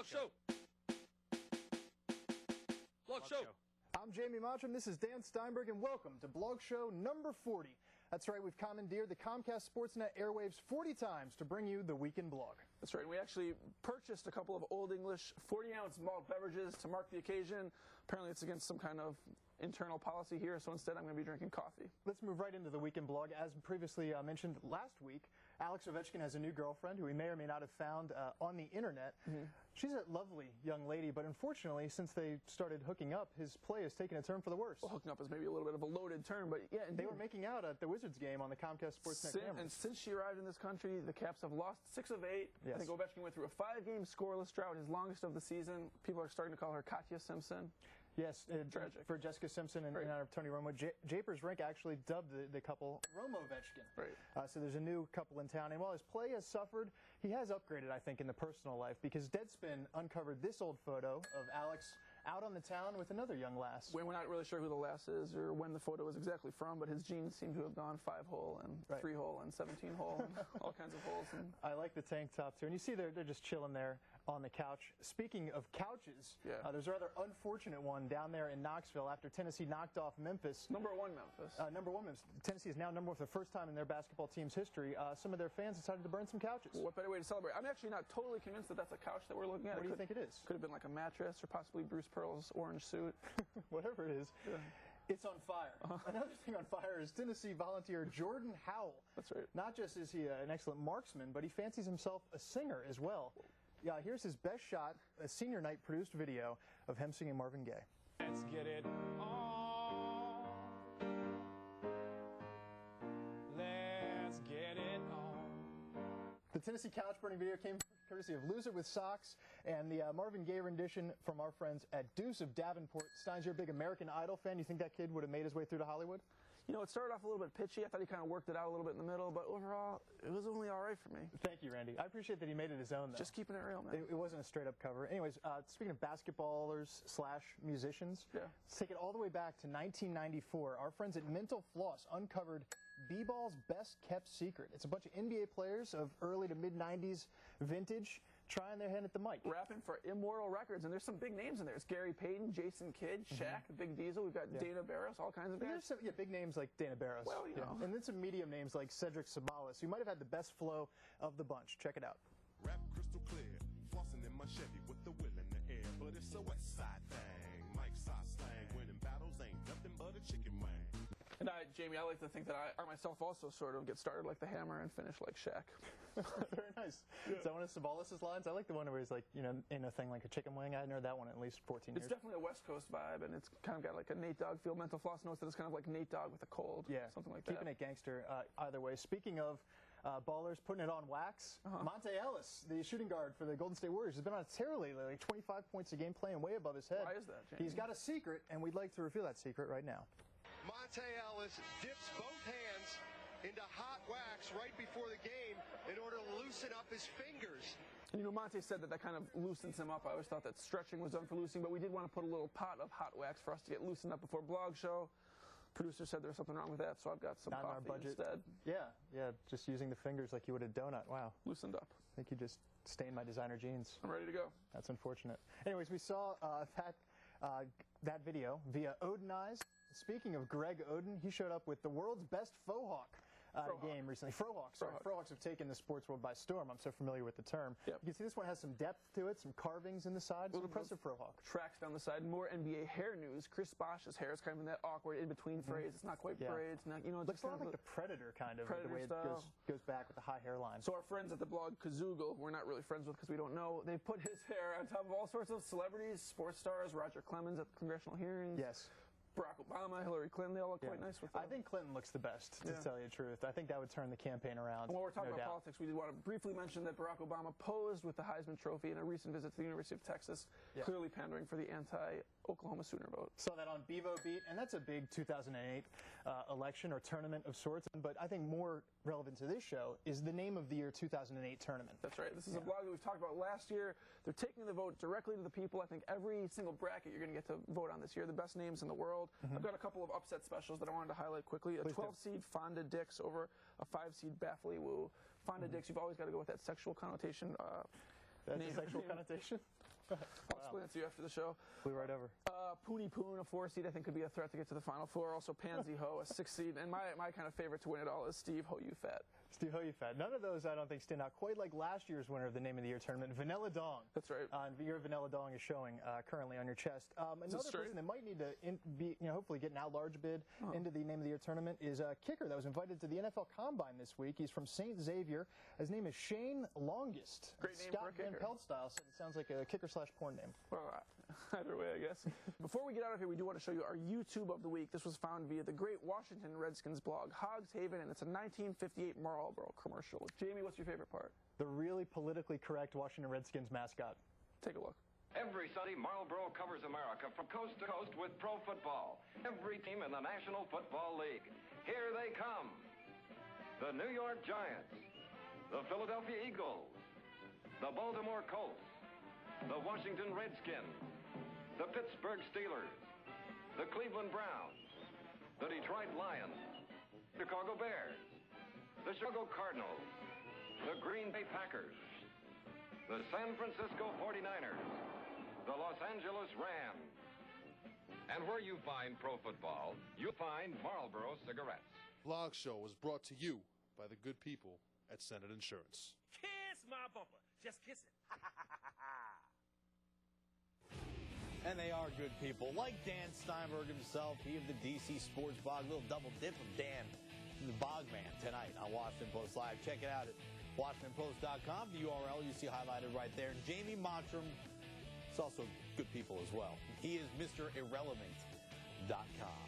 Show. Blog Show. I'm Jamie Mottram, this is Dan Steinberg, and welcome to Blog Show number 40. That's right, we've commandeered the Comcast Sportsnet airwaves 40 times to bring you the Weekend Blog. That's right, we actually purchased a couple of Old English 40-ounce malt beverages to mark the occasion. Apparently it's against some kind of internal policy here, so instead I'm going to be drinking coffee. Let's move right into the Weekend Blog. As previously mentioned last week, Alex Ovechkin has a new girlfriend who he may or may not have found on the internet. She's a lovely young lady, but unfortunately, since they started hooking up, his play has taken a turn for the worse. Well, hooking up is maybe a little bit of a loaded term, but yeah. They were making out at the Wizards game on the Comcast Sportsnet cameras. And since she arrived in this country, the Caps have lost 6 of 8. Yes. I think Ovechkin went through a 5-game scoreless drought, his longest of the season. People are starting to call her Katya Simpson. Yes, tragic. For Jessica Simpson and honor of Tony Romo. Japers Rink actually dubbed the couple Romo Ovechkin. Right. So there's a new couple in town. And while his play has suffered, he has upgraded, I think, in the personal life, because Deadspin uncovered this old photo of Alex out on the town with another young lass. We're not really sure who the lass is or when the photo was exactly from, but his jeans seem to have gone 5-hole and 3-hole and 17-hole and all kinds of holes. And I like the tank top, too. And you see they're just chilling there on the couch. Speaking of couches, there's a rather unfortunate one down there in Knoxville after Tennessee knocked off Memphis. Number 1 Memphis. Number 1 Memphis. Tennessee is now number 1 for the first time in their basketball team's history. Some of their fans decided to burn some couches. Well, what better way to celebrate? I'm actually not totally convinced that that's a couch that we're looking at. What do you think it is? Could have been like a mattress or possibly Bruce Pearl's orange suit. Whatever it is. It's on fire. Another thing on fire is Tennessee volunteer Jordan Howell. That's right. Not just is he an excellent marksman, but he fancies himself a singer as well. Yeah, here's his best shot, a senior night produced video of him singing Marvin Gaye. Let's get it on. Let's get it on. The Tennessee couch burning video came courtesy of Loser with Socks and the Marvin Gaye rendition from our friends at Deuce of Davenport. Steins, you're a big American Idol fan. You think that kid would have made his way through to Hollywood? You know, it started off a little bit pitchy. I thought he kind of worked it out a little bit in the middle, but overall, it was only all right for me. Thank you, Randy. I appreciate that he made it his own, though. Just keeping it real, man. It wasn't a straight-up cover. Anyways, speaking of basketballers / musicians, let's take it all the way back to 1994. Our friends at Mental Floss uncovered B-Ball's best-kept secret. It's a bunch of NBA players of early to mid-90s vintage trying their hand at the mic. Rapping for Immortal Records, and there's some big names in there. It's Gary Payton, Jason Kidd, Shaq, Big Diesel. We've got Dana Barros, all kinds of guys. There's some big names like Dana Barros. Well, you know. And then some medium names like Cedric Sabalas, who might have had the best flow of the bunch. Check it out. Rap crystal clear, flossing in my Chevy with the will in the air. But it's a West Side thing, Mike's side slang. Winning battles ain't nothing but a chicken wing. And Jamie, I like to think that I myself also sort of get started like the Hammer and finish like Shaq. Very nice. Is that one of Sabalas' lines? I like the one where he's like, you know, in a thing like a chicken wing. I hadn't heard that one in at least 14 years. It's definitely a West Coast vibe, and it's kind of got like a Nate Dogg feel. Mental Floss notes that it's kind of like Nate Dogg with a cold. Yeah, something like that. Keeping it gangster either way. Speaking of ballers putting it on wax, Monte Ellis, the shooting guard for the Golden State Warriors, has been on a tear lately, like 25 points a game, playing way above his head. Why is that, Jamie? He's got a secret, and we'd like to reveal that secret right now. Monte Ellis dips both hands into hot wax right before the game in order to loosen up his fingers. And you know, Monte said that kind of loosens him up. I always thought that stretching was done for loosening, but we did want to put a little pot of hot wax for us to get loosened up before Blog Show. Producer said there was something wrong with that, so I've got some coffee on our budget instead. Yeah, just using the fingers like you would a donut. Wow. Loosened up. I think you just stained my designer jeans. I'm ready to go. That's unfortunate. Anyways, we saw that video via Odin Eyes. Speaking of Greg Oden, he showed up with the world's best faux hawk game recently. Frohawk, sorry. Frohawks have taken the sports world by storm. I'm so familiar with the term. Yep. You can see this one has some depth to it, some carvings in the side. It's an impressive Frohawk. Tracks down the side. More NBA hair news. Chris Bosh's hair is kind of in that awkward in-between phrase. It's not quite braids. Not, you know, looks a lot like the Predator kind of, Predator the way it goes back with the high hairline. So our friends at the blog Kazoogle, we're not really friends with because we don't know, they put his hair on top of all sorts of celebrities, sports stars, Roger Clemens at the congressional hearings. Yes. Barack Obama, Hillary Clinton, they all look quite nice with them. I think Clinton looks the best, to tell you the truth. I think that would turn the campaign around. And while we're talking about politics, we did want to briefly mention that Barack Obama posed with the Heisman Trophy in a recent visit to the University of Texas, clearly pandering for the anti-Oklahoma Sooner vote. Saw that on Bevo Beat, and that's a big 2008 election or tournament of sorts. But I think more relevant to this show is the name of the year 2008 tournament. That's right. This is a blog that we've talked about last year. They're taking the vote directly to the people. I think every single bracket you're going to get to vote on this year, the best names in the world. I've got a couple of upset specials that I wanted to highlight quickly. A 12-seed Fonda Dix over a 5-seed Baffley Wu. Fonda Dix, you've always got to go with that sexual connotation. That's a sexual connotation? I'll explain it to you after the show. Flew right over. Pooney Poon, a 4 seed, I think could be a threat to get to the Final Four. Also Pansy Ho, a 6 seed. And my kind of favorite to win it all is Steve Ho You Fat. Steve Ho You Fat. None of those I don't think stand out quite like last year's winner of the Name of the Year tournament, Vanilla Dong. That's right. Your Vanilla Dong is showing currently on your chest. Another person that might need to hopefully get an at-large bid into the Name of the Year tournament is a kicker that was invited to the NFL Combine this week. He's from St. Xavier. His name is Shane Longest. Great name Scott for a kicker. Van Pelt style, so it sounds like a kicker/porn name. Well, either way, I guess. Before we get out of here, we do want to show you our YouTube of the week. This was found via the great Washington Redskins blog, Hogs Haven, and it's a 1958 Marlboro commercial. Jamie, what's your favorite part? The really politically correct Washington Redskins mascot. Take a look. Every Sunday, Marlboro covers America from coast to coast with pro football. Every team in the National Football League. Here they come. The New York Giants, the Philadelphia Eagles, the Baltimore Colts, the Washington Redskins, the Pittsburgh Steelers, the Cleveland Browns, the Detroit Lions, Chicago Bears, the Chicago Cardinals, the Green Bay Packers, the San Francisco 49ers, the Los Angeles Rams. And where you find pro football, you'll find Marlboro cigarettes. Vlog Show was brought to you by the good people at Senate Insurance. Kiss my bumper. Just kiss it. And they are good people, like Dan Steinberg himself, he of the DC Sports Blog. Little double dip of Dan, the Bogman, tonight on Washington Post Live. Check it out at WashingtonPost.com. The URL you see highlighted right there. And Jamie Mottram is also good people as well. He is MrIrrelevant.com.